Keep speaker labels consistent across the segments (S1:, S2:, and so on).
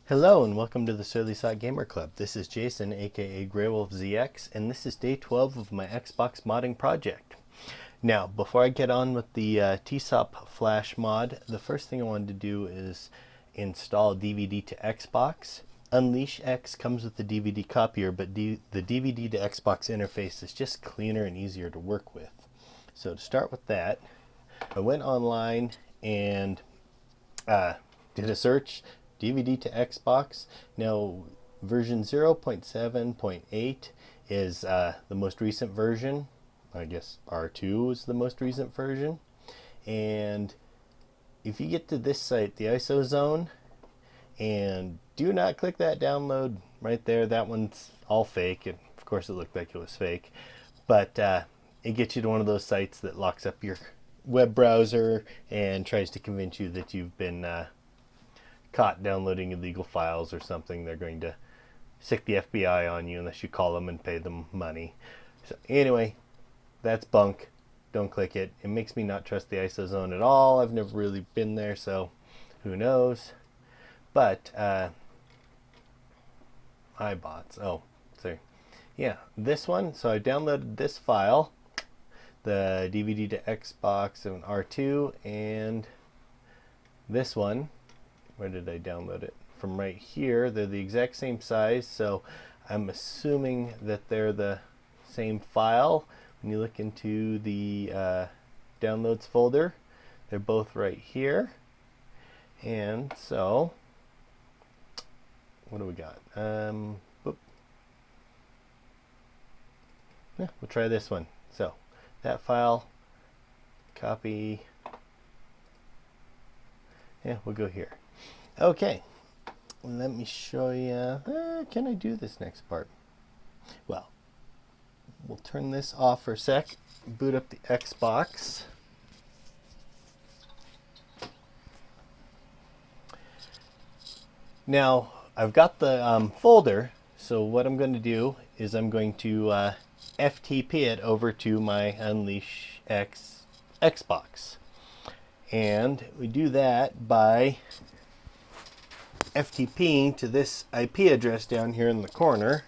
S1: Hello and welcome to the Surly Sock Gamer Club. This is Jason, aka GreywolfZX's, and this is day 12 of my Xbox modding project. Now, before I get on with the TSOP Flash mod, the first thing I wanted to do is install DVD to Xbox. Unleash X comes with the DVD copier, but the DVD to Xbox interface is just cleaner and easier to work with. So to start with that, I went online and did a search. DVD to Xbox. Now, version 0.7.8 is the most recent version. I guess R2 is the most recent version. And if you get to this site, the ISO zone, and do not click that download right there. That one's all fake. And of course, it looked like it was fake. But it gets you to one of those sites that locks up your web browser and tries to convince you that you've been caught downloading illegal files or something. They're going to sick the FBI on you unless you call them and pay them money. So anyway, that's bunk. Don't click it. It makes me not trust the ISO zone at all. I've never really been there, so who knows. But iBots. Oh, sorry. Yeah, this one. So I downloaded this file, the DVD to Xbox and R2, and this one. Where did I download it? From right here. They're the exact same size, so I'm assuming that they're the same file. When you look into the downloads folder, they're both right here. And so, what do we got? Yeah, we'll try this one. So, that file, copy. Yeah, we'll go here. Okay, let me show you. Can I do this next part? Well, we'll turn this off for a sec. Boot up the Xbox. Now, I've got the folder, so what I'm going to do is I'm going to FTP it over to my Unleash X Xbox. And we do that by FTPing to this IP address down here in the corner.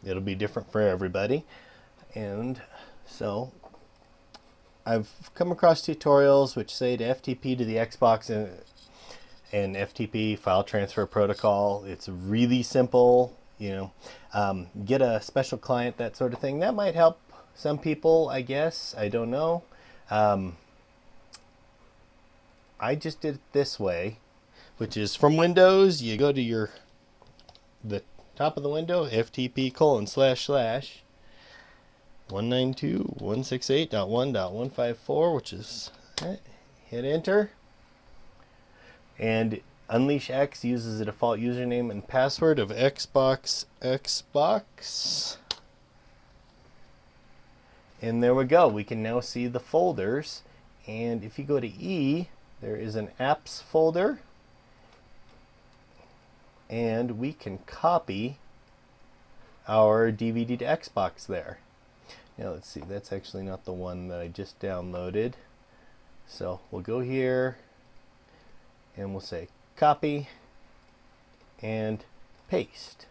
S1: It'll be different for everybody. And so I've come across tutorials which say to FTP to the Xbox and FTP file transfer protocol. It's really simple, you know. Get a special client, that sort of thing. That might help some people, I guess. I don't know. I just did it this way, which is from Windows. You go to the top of the window, ftp://192.168.1.154, which is hit enter, and Unleash X uses the default username and password of Xbox. And there we go. We can now see the folders. And if you go to E, there is an apps folder. And we can copy our DVD to Xbox there. Now let's see, that's actually not the one that I just downloaded. So we'll go here and we'll say copy and paste.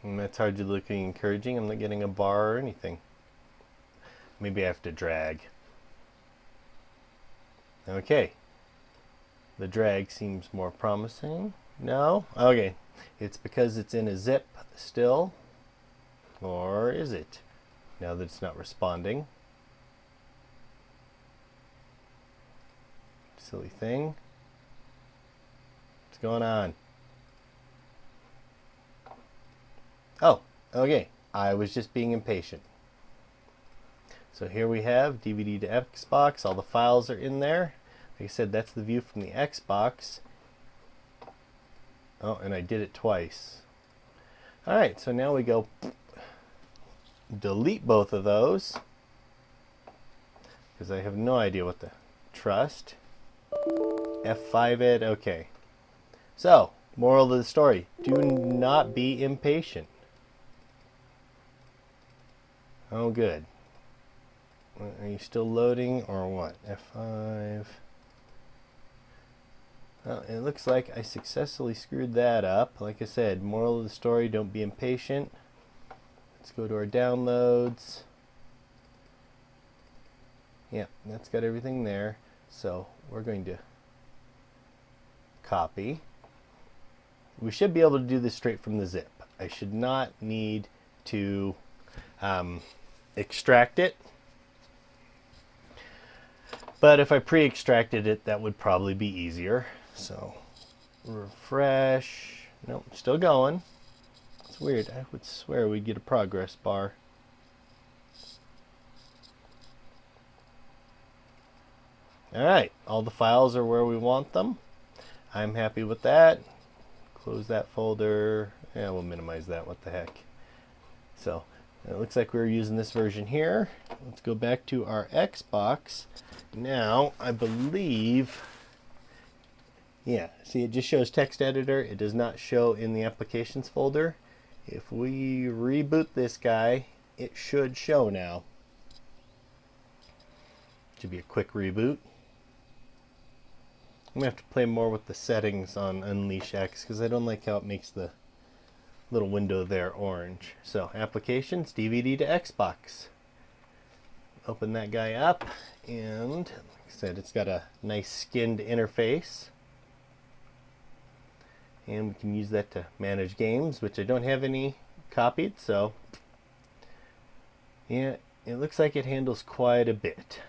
S1: And that's hardly looking encouraging. I'm not getting a bar or anything. Maybe I have to drag. Okay. The drag seems more promising. No? Okay. It's because it's in a zip still. Or is it? Now that it's not responding. Silly thing. What's going on? Oh, okay. I was just being impatient. So here we have DVD to Xbox. All the files are in there. Like I said, that's the view from the Xbox. Oh, and I did it twice. Alright, so now we go delete both of those, because I have no idea what to trust. F5 it, okay. So, moral of the story, do not be impatient. Oh, good. Are you still loading or what? F5. Well, it looks like I successfully screwed that up. Like I said, moral of the story, don't be impatient. Let's go to our downloads. Yeah, that's got everything there. So we're going to copy. We should be able to do this straight from the zip. I should not need to extract it. But if I pre-extracted it, that would probably be easier. So refresh. Nope, still going. It's weird. I would swear we'd get a progress bar. Alright, all the files are where we want them. I'm happy with that. Close that folder. Yeah, we'll minimize that. What the heck. So it looks like we're using this version here. Let's go back to our Xbox. Now, I believe, yeah, see, it just shows text editor. It does not show in the applications folder. If we reboot this guy, it should show now. Should be a quick reboot. I'm going to have to play more with the settings on Unleash X because I don't like how it makes the little window there orange. So applications, DVD to Xbox. Open that guy up, and like I said, it's got a nice skinned interface. And we can use that to manage games, which I don't have any copied, so yeah, it looks like it handles quite a bit.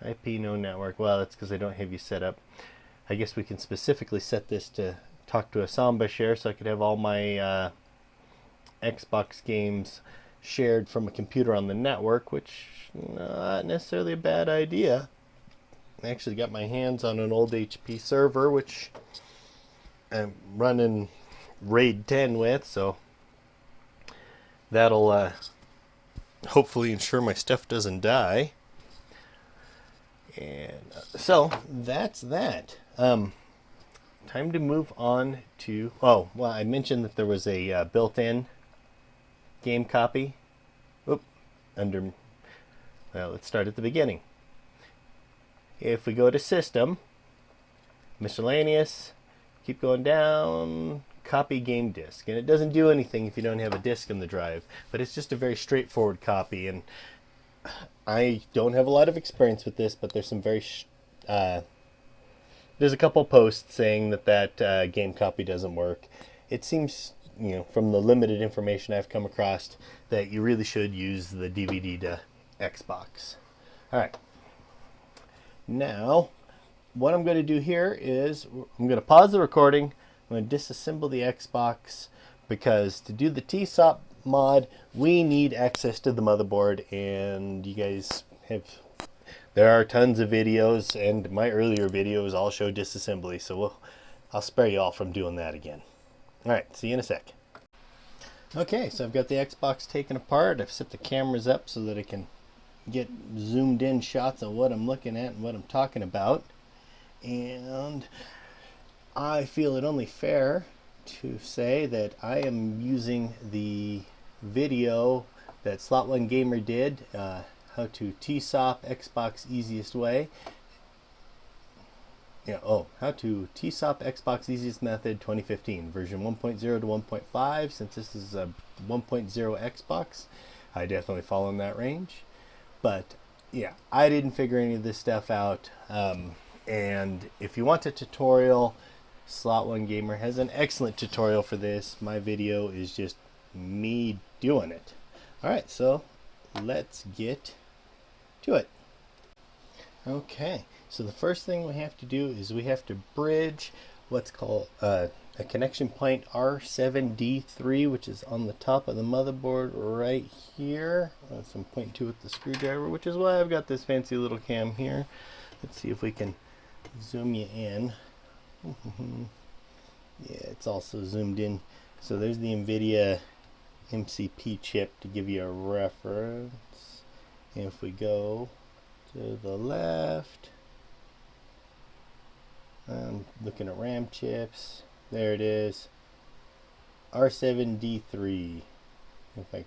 S1: IP no network. Well, that's because I don't have you set up. I guess we can specifically set this to talk to a Samba share, so I could have all my Xbox games shared from a computer on the network, which not necessarily a bad idea. I actually got my hands on an old HP server, which I'm running RAID 10 with, so that'll hopefully ensure my stuff doesn't die. And so that's that. Time to move on to, oh, well, I mentioned that there was a built-in game copy. Oop, well, let's start at the beginning. If we go to System, Miscellaneous, keep going down, Copy Game Disk. And it doesn't do anything if you don't have a disk in the drive, but it's just a very straightforward copy. And I don't have a lot of experience with this, but there's some very there's a couple posts saying that game copy doesn't work. It seems, from the limited information I've come across, that you really should use the DVD to Xbox. All right. Now, what I'm going to do here is I'm going to pause the recording. I'm going to disassemble the Xbox because to do the TSOP mod, we need access to the motherboard, and you guys there are tons of videos, and my earlier videos all show disassembly, so I'll spare you all from doing that again. Alright, see you in a sec. Okay, so I've got the Xbox taken apart. I've set the cameras up so that I can get zoomed in shots of what I'm looking at and what I'm talking about. And I feel it only fair to say that I am using the video that Slot One Gamer did, how to TSOP Xbox easiest way. How to TSOP Xbox easiest method 2015, version 1.0 to 1.5. Since this is a 1.0 Xbox, I definitely fall in that range. But yeah, I didn't figure any of this stuff out. And if you want a tutorial, Slot One Gamer has an excellent tutorial for this. My video is just me doing it. Alright, so let's get to it. Okay, so the first thing we have to do is we have to bridge what's called a connection point R7D3, which is on the top of the motherboard right here. That's what I'm pointing to with the screwdriver, which is why I've got this fancy little cam here. Let's see if we can zoom you in. Yeah, it's also zoomed in. So there's the NVIDIA MCP chip to give you a reference. And if we go to the left, I'm looking at RAM chips. There it is, R7D3. If I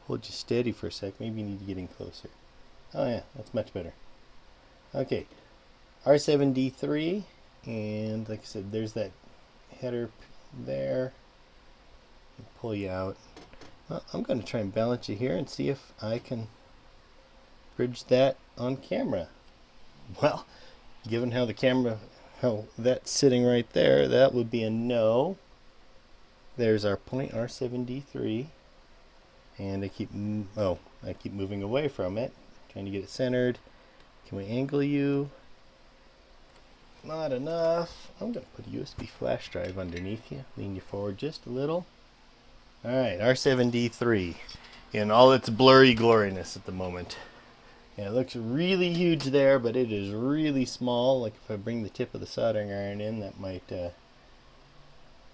S1: hold you steady for a sec, maybe you need to get in closer. Oh yeah, that's much better. Okay, R7D3, and like I said, there's that header there. Pull you out. Well, I'm going to try and balance you here and see if I can bridge that on camera. Well, given how that's sitting right there, that would be a no. There's our point R7D3, and I keep moving away from it, trying to get it centered. Can we angle you? Not enough. I'm going to put a USB flash drive underneath you, lean you forward just a little. Alright, R7D3 in all its blurry gloriness at the moment. Yeah, it looks really huge there, but it is really small. Like if I bring the tip of the soldering iron in, that might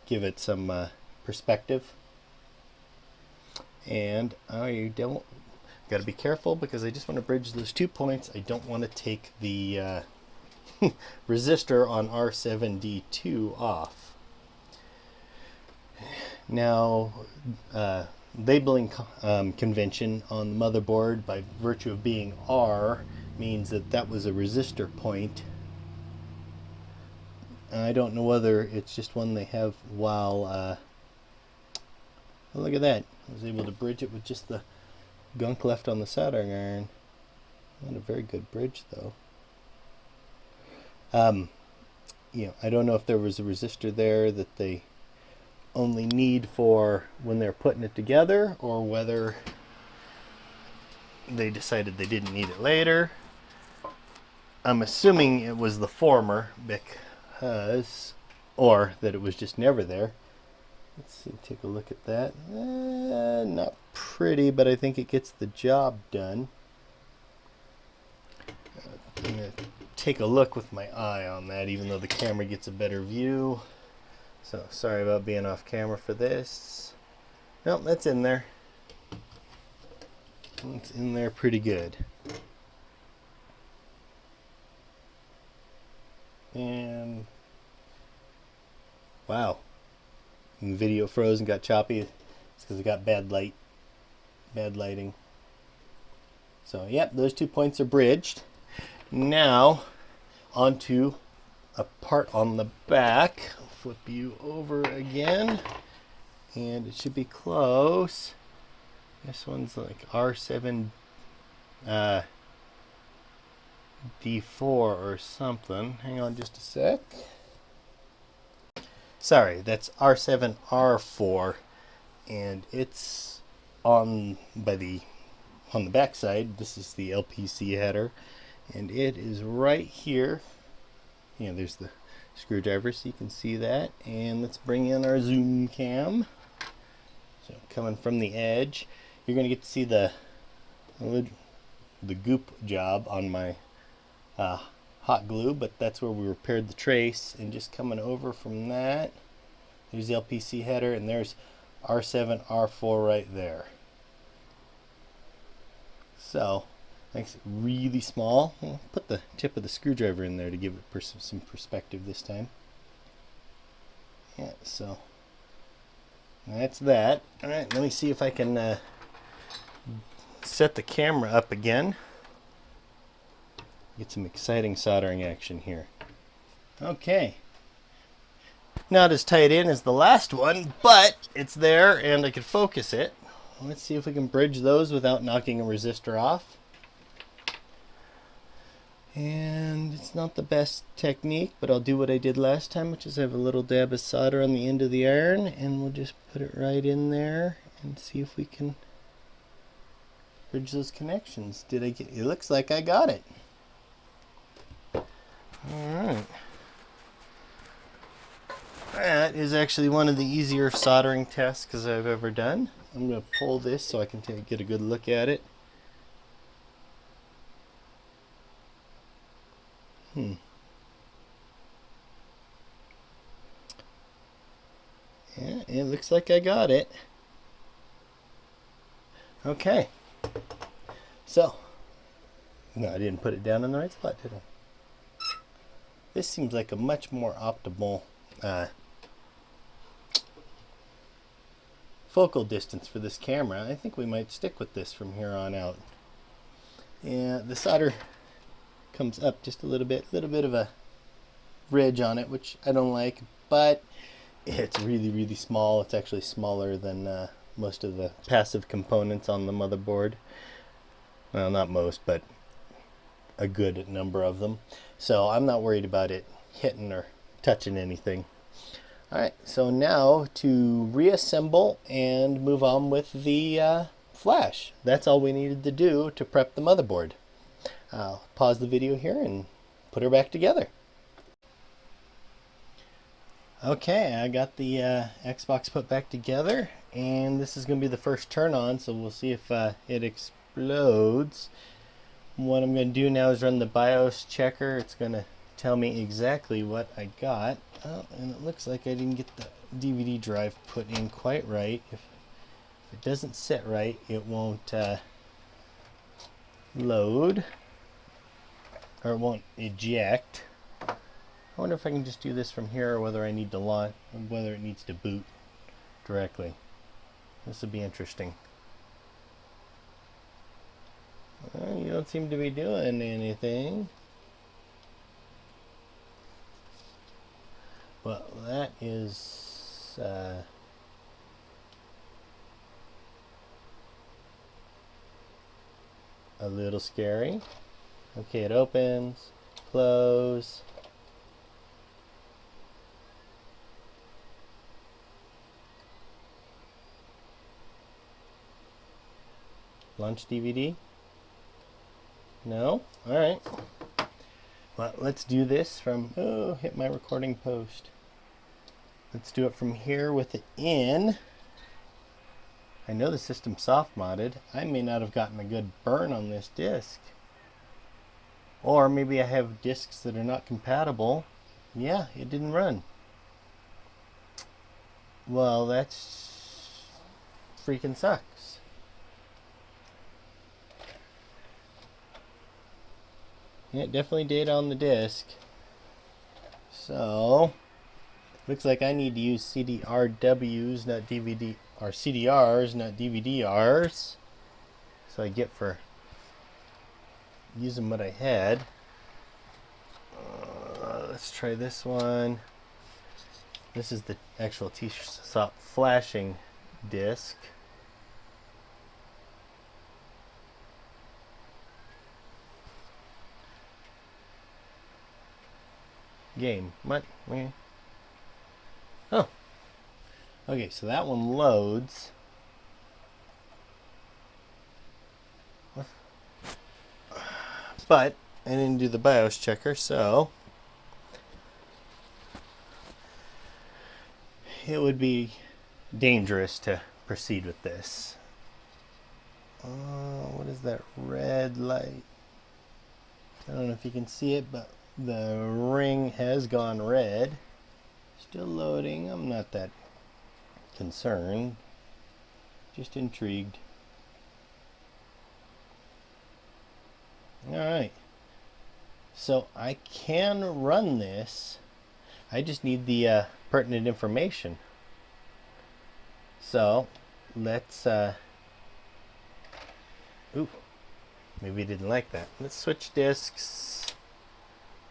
S1: give it some perspective. And I don't, got to be careful because I just want to bridge those 2 points. I don't want to take the resistor on R7D2 off. Now, labeling convention on the motherboard, by virtue of being R, means that was a resistor point. I don't know whether it's just one they have while oh, look at that. I was able to bridge it with just the gunk left on the soldering iron. Not a very good bridge though. You know, I don't know if there was a resistor there that they only need for when they're putting it together, or whether they decided they didn't need it later. I'm assuming it was the former, because, or that it was just never there. Let's see, take a look at that. Not pretty, but I think it gets the job done. I'm going to take a look with my eye on that, even though the camera gets a better view. So, sorry about being off camera for this. Nope, that's in there. It's in there pretty good. And wow, and the video froze and got choppy. It's because it got bad lighting. So yep, those 2 points are bridged. Now onto a part on the back. I'll flip you over again, and it should be close. This one's like R7 D4 or something. Hang on just a sec. Sorry, that's R7R4, and it's on the back side. This is the LPC header, and it is right here. You know, there's the screwdriver, so you can see that. And let's bring in our zoom cam. So coming from the edge, you're going to get to see the goop job on my hot glue, but that's where we repaired the trace. And just coming over from that, there's the LPC header, and there's R7R4 right there. So makes it really small. I'll put the tip of the screwdriver in there to give it some perspective this time. Yeah, so that's that. Alright, let me see if I can set the camera up again. Get some exciting soldering action here. Okay. Not as tight in as the last one, but it's there and I can focus it. Let's see if we can bridge those without knocking a resistor off. And it's not the best technique, but I'll do what I did last time, which is have a little dab of solder on the end of the iron, and we'll just put it right in there and see if we can bridge those connections. Did I get it? Looks like I got it. Alright. That is actually one of the easier soldering tests I've ever done. I'm going to pull this so I can get a good look at it. Yeah, it looks like I got it. Okay. So, no, I didn't put it down in the right spot, did I? This seems like a much more optimal focal distance for this camera. I think we might stick with this from here on out. Yeah, the solder comes up just a little bit of a ridge on it, which I don't like, but it's really small. It's actually smaller than most of the passive components on the motherboard. Well, not most, but a good number of them. So I'm not worried about it hitting or touching anything. Alright, so now to reassemble and move on with the flash. That's all we needed to do to prep the motherboard. I'll pause the video here and put her back together. Okay, I got the Xbox put back together, and this is going to be the first turn on, so we'll see if it explodes. What I'm going to do now is run the BIOS checker. It's going to tell me exactly what I got. Oh, and it looks like I didn't get the DVD drive put in quite right. If it doesn't sit right, it won't load, or it won't eject. I wonder if I can just do this from here, or whether I need to launch, whether it needs to boot directly. This would be interesting. You don't seem to be doing anything. Well, that is a little scary. Okay, it opens, close. Launch DVD? No? Alright. Well, let's do this from, oh, hit my recording post. Let's do it from here with it in. I know the system's soft modded. I may not have gotten a good burn on this disk. Or maybe I have disks that are not compatible. Yeah, it didn't run. Well, that's freaking sucks. Yeah, it definitely did on the disk. So, looks like I need to use CDRWs, not DVD, or CDRs, not DVD-Rs. So I get for using what I had. Let's try this one. This is the actual TSOP flashing disc. Game. What? Oh. Okay, so that one loads. But I didn't do the BIOS checker, so it would be dangerous to proceed with this. What is that red light? I don't know if you can see it, but the ring has gone red. Still loading. I'm not that concerned. Just intrigued. Alright. So I can run this. I just need the pertinent information. So let's ooh, maybe I didn't like that. Let's switch disks.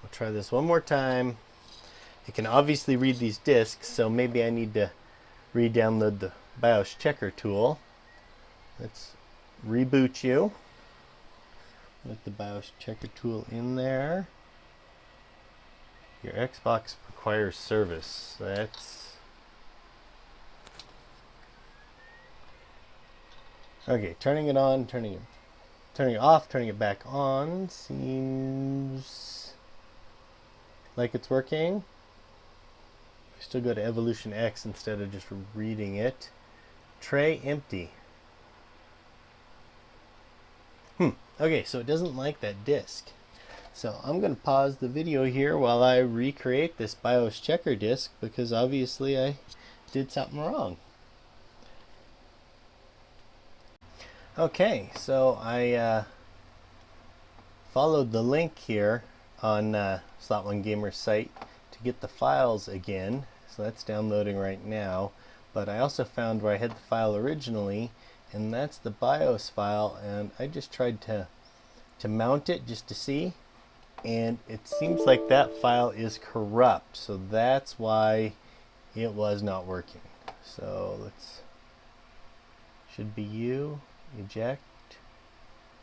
S1: We'll try this one more time. It can obviously read these disks, so maybe I need to re-download the BIOS checker tool. Let's reboot you. With the BIOS checker tool in there. Your Xbox requires service. That's okay. Turning it on, turning it off, turning it back on. Seems like it's working. Still go to Evolution X instead of just reading it. Tray empty. Okay, so it doesn't like that disk. So I'm going to pause the video here while I recreate this BIOS checker disk, because obviously I did something wrong. Okay, so I followed the link here on Slot One Gamer's site to get the files again. So that's downloading right now. But I also found where I had the file originally, and that's the BIOS file, and I just tried to mount it just to see. and it seems like that file is corrupt, so that's why it was not working. So let's, should be you, eject.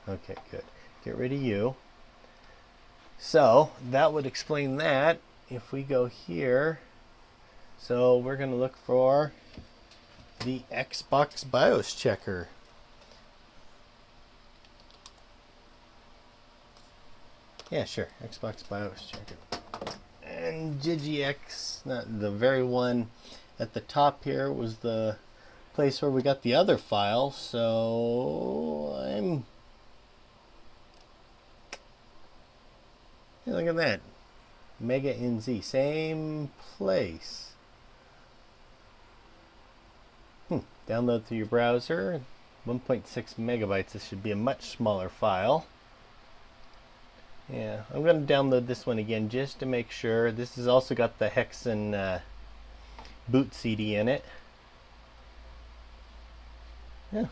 S1: Okay, good. Get rid of you. So that would explain that. If we go here, so we're going to look for the Xbox BIOS checker. Yeah, sure, Xbox BIOS checker. And GGX, not the very one at the top here, was the place where we got the other file. So hey, look at that, Mega NZ, same place. Download through your browser, 1.6 megabytes. This should be a much smaller file. Yeah, I'm going to download this one again just to make sure. This has also got the Hexen boot CD in it. Yeah,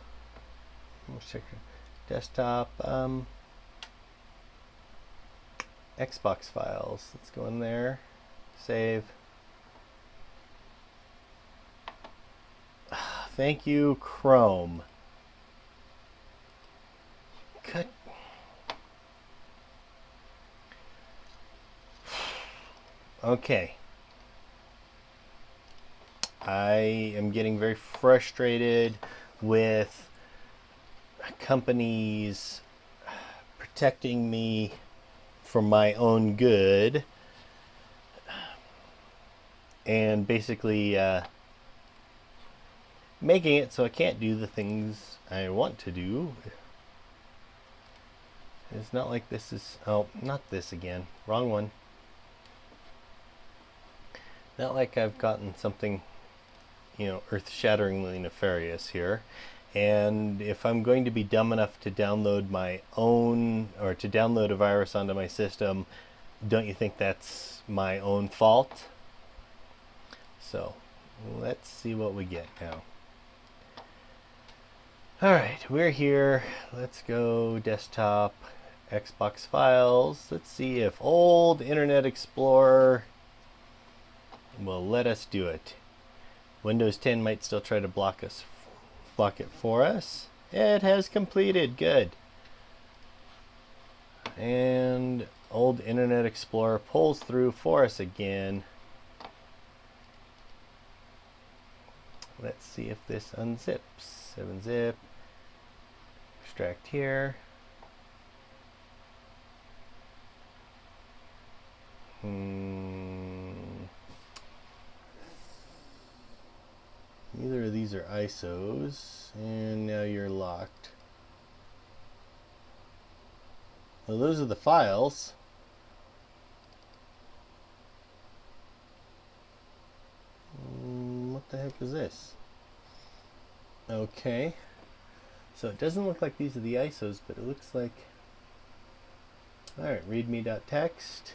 S1: let's check desktop, Xbox files. Let's go in there, save. Thank you, Chrome. Cut. Okay. I am getting very frustrated with companies protecting me for my own good and basically making it so I can't do the things I want to do. It's not like this is, oh, not this again, wrong one. Not like I've gotten something, you know, earth-shatteringly nefarious here. And if I'm going to be dumb enough to download my own, or to download a virus onto my system, don't you think that's my own fault? So let's see what we get now. Alright, we're here. Let's go desktop, Xbox files. Let's see if old Internet Explorer will let us do it. Windows 10 might still try to block it for us. It has completed. Good. And old Internet Explorer pulls through for us again. Let's see if this unzips. 7-zip. Extract here. Neither of these are ISOs, and now you're locked. Well, those are the files. What the heck is this? Okay, so it doesn't look like these are the ISOs, but it looks like, alright, readme.txt,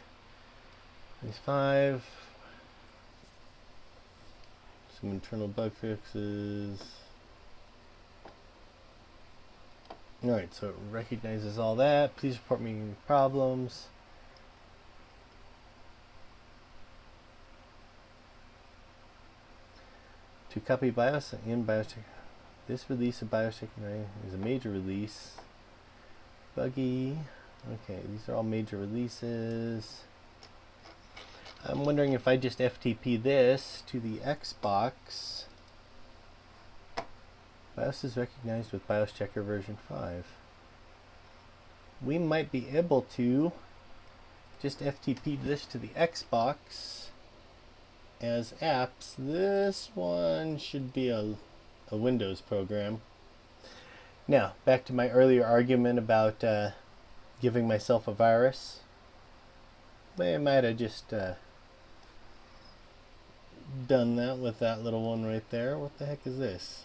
S1: these 5, some internal bug fixes. Alright, so it recognizes all that. Please report me any problems. To copy BIOS in BIOS. This release of BIOS is a major release. Buggy. Okay, these are all major releases. I'm wondering if I just FTP this to the Xbox. BIOS is recognized with BIOS Checker version 5. We might be able to just FTP this to the Xbox as apps. This one should be a Windows program. Now, back to my earlier argument about giving myself a virus. I might have just done that with that little one right there. What the heck is this?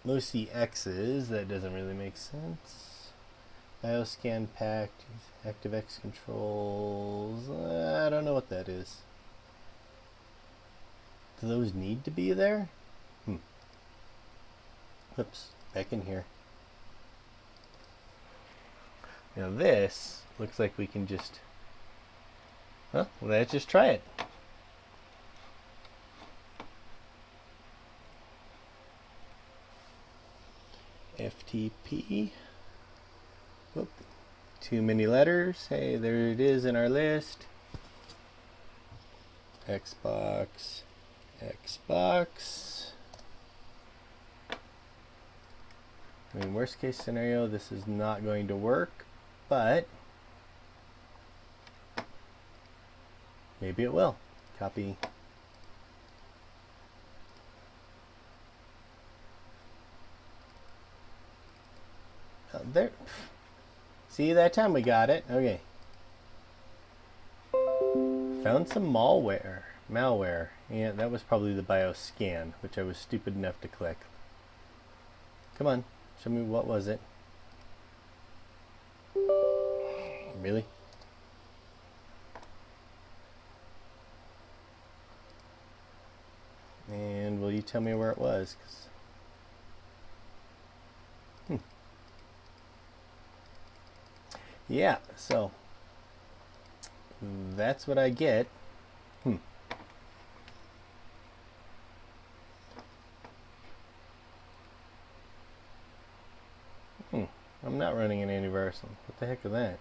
S1: MoCX's, that doesn't really make sense. Bioscan packed, ActiveX controls. I don't know what that is. Do those need to be there? Oops, back in here. Now this looks like we can just, well, let's just try it. FTP. Whoop. Too many letters. Hey, there it is in our list. Xbox. Xbox. I mean, worst case scenario, this is not going to work, but maybe it will. Copy. Oh, there. See, that time we got it. Okay. Found some malware. Yeah, that was probably the BIOS scan, which I was stupid enough to click. Come on, show me what was it. Really? And will you tell me where it was? Yeah, so that's what I get. I'm not running an antivirus. What the heck is that?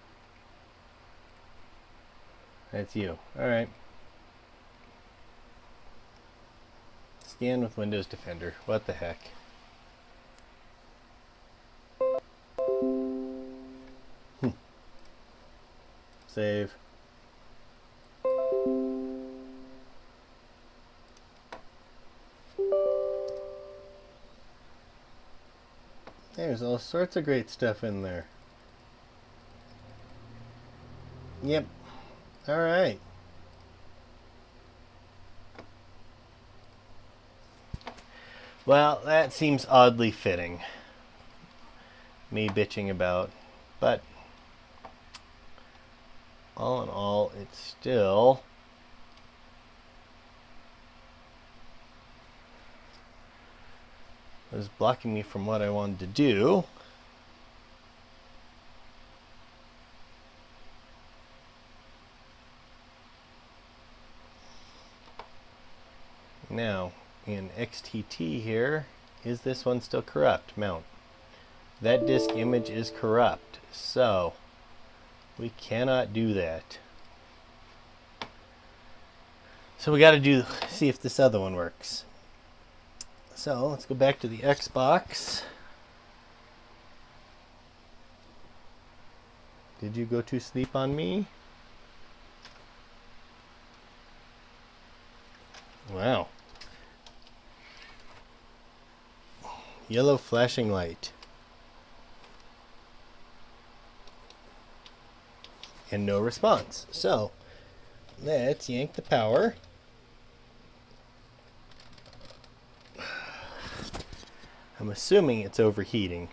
S1: That's you. Alright. Scan with Windows Defender. What the heck? Save. There's all sorts of great stuff in there. Yep. Alright. Well, that seems oddly fitting. Me bitching about, but all in all, it's still was blocking me from what I wanted to do. Now, in XTT here, is this one still corrupt? Mount. That disk image is corrupt, so we cannot do that. So we got to see if this other one works. So let's go back to the Xbox. Did you go to sleep on me? Wow. Yellow flashing light. And no response. So let's yank the power. I'm assuming it's overheating.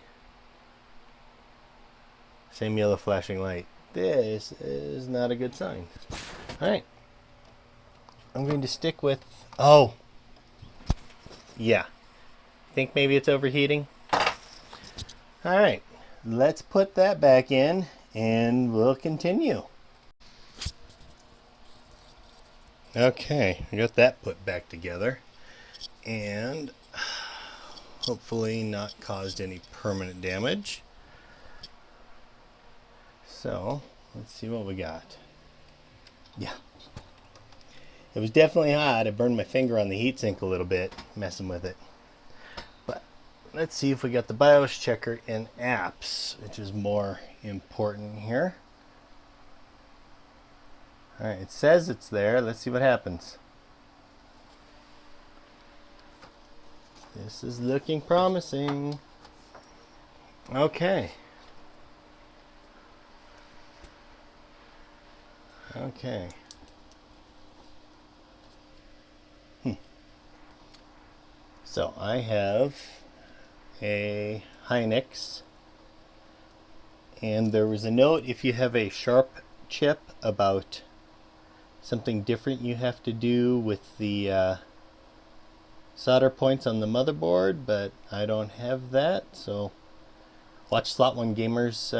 S1: Same yellow flashing light. This is not a good sign. Alright. I'm going to stick with... Oh! Yeah. Think maybe it's overheating? Alright. Let's put that back in and we'll continue. Okay. I got that put back together. And hopefully not caused any permanent damage. So, let's see what we got. Yeah. It was definitely hot. I burned my finger on the heatsink a little bit, messing with it. But let's see if we got the BIOS checker in apps, which is more important here. Alright, it says it's there. Let's see what happens. This is looking promising. Okay. Okay. So I have a Hynix, and there was a note if you have a Sharp chip about something different you have to do with the solder points on the motherboard, but I don't have that, so watch Slot One Gamer's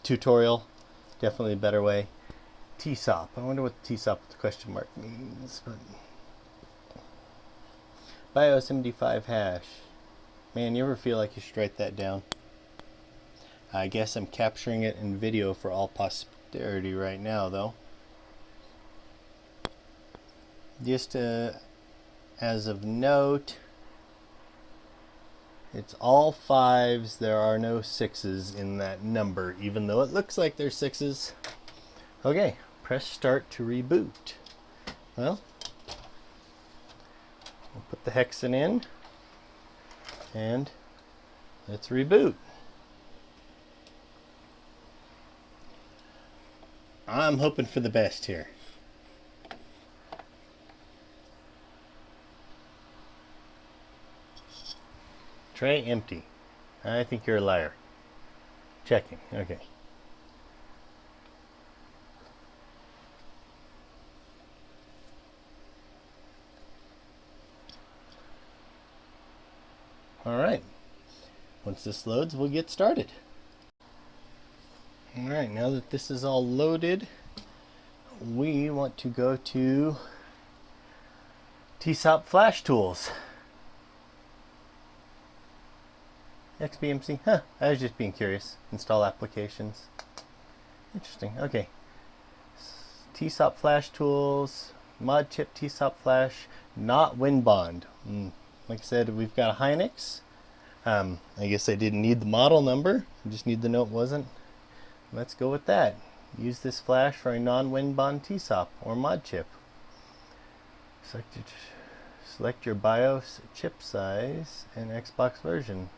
S1: tutorial. Definitely a better way. TSOP. I wonder what TSOP with the question mark means. But BIOS MD5 hash. Man, you ever feel like you should write that down? I guess I'm capturing it in video for all posterity right now, though. Just as of note, it's all 5s. There are no 6s in that number, even though it looks like there's 6s. Okay, press start to reboot. Well, we'll put the hexen in, and let's reboot. I'm hoping for the best here. Tray empty. I think you're a liar. Checking. Okay. Alright. Once this loads, we'll get started. Alright, now that this is all loaded, we want to go to TSOP Flash Tools. XBMC? Huh, I was just being curious. Install applications. Interesting, okay. TSOP Flash Tools, mod chip TSOP Flash, not WinBond. Like I said, we've got a Hynix. I guess I didn't need the model number, I just need to know it wasn't. Let's go with that. Use this flash for a non-WinBond TSOP or mod chip. Select your BIOS chip size and Xbox version.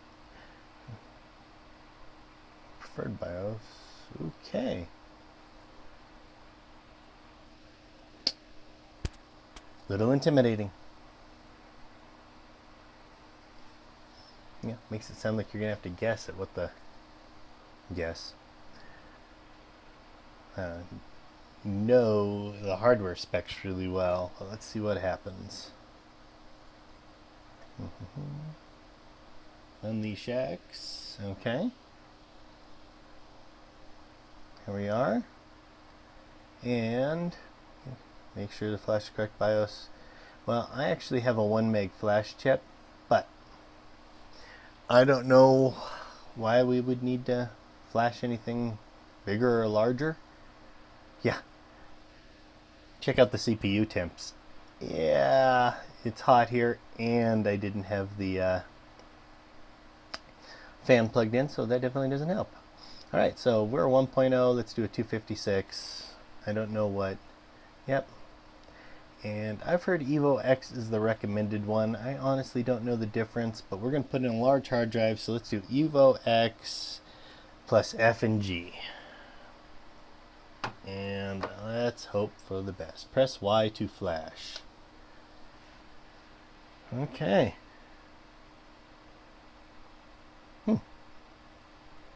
S1: Preferred BIOS. Okay. Little intimidating. Yeah, makes it sound like you're gonna have to guess at what the guess. Know the hardware specs really well. But let's see what happens. Unleash X. Okay. Here we are. And make sure to flash the correct BIOS. Well, I actually have a 1 meg flash chip, but I don't know why we would need to flash anything bigger or larger. Yeah. Check out the CPU temps. Yeah, it's hot here, and I didn't have the fan plugged in, so that definitely doesn't help. Alright, so we're 1.0. Let's do a 256. I don't know what. Yep. And I've heard EvoX is the recommended one. I honestly don't know the difference, but we're going to put in a large hard drive, so let's do EvoX plus F and G. And let's hope for the best. Press Y to flash. Okay.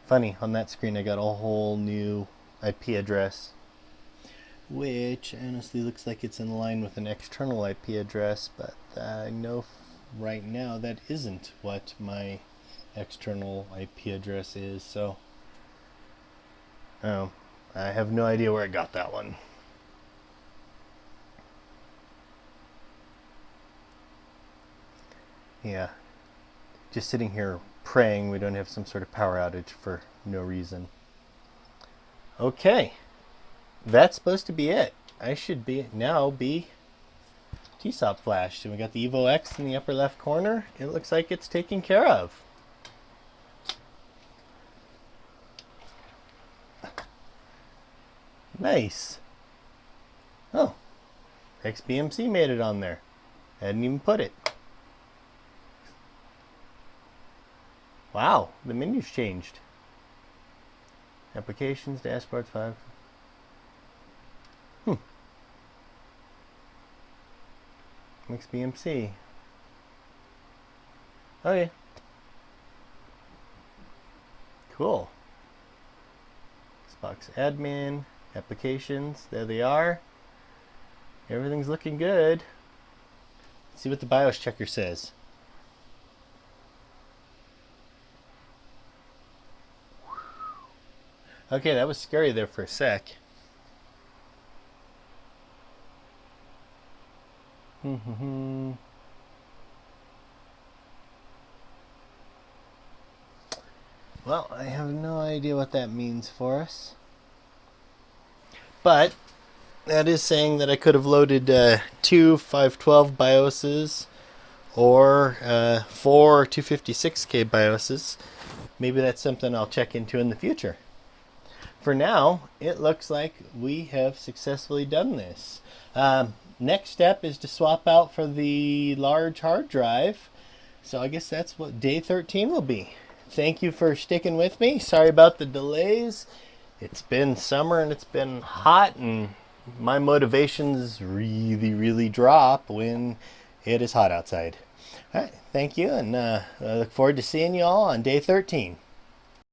S1: Funny, on that screen I got a whole new IP address, which honestly looks like it's in line with an external IP address, but I know right now that isn't what my external IP address is, so I have no idea where I got that one. Yeah, just sitting here praying we don't have some sort of power outage for no reason. Okay, that's supposed to be it. I should now be TSOP flashed, and we got the EvoX in the upper left corner. It looks like it's taken care of. Nice. Oh, XBMC made it on there. I hadn't even put it. Wow, the menu's changed. Applications, dashboards, 5. XBMC. Oh yeah. Cool. Xbox admin, applications, there they are. Everything's looking good. See what the BIOS checker says. Okay, that was scary there for a sec. Well, I have no idea what that means for us. But that is saying that I could have loaded 2 512 BIOSes or 4 256K BIOSes. Maybe that's something I'll check into in the future. For now, it looks like we have successfully done this. Next step is to swap out for the large hard drive. So I guess that's what day 13 will be. Thank you for sticking with me. Sorry about the delays. It's been summer and it's been hot, and my motivations really drop when it is hot outside. All right, thank you, and I look forward to seeing you all on day 13.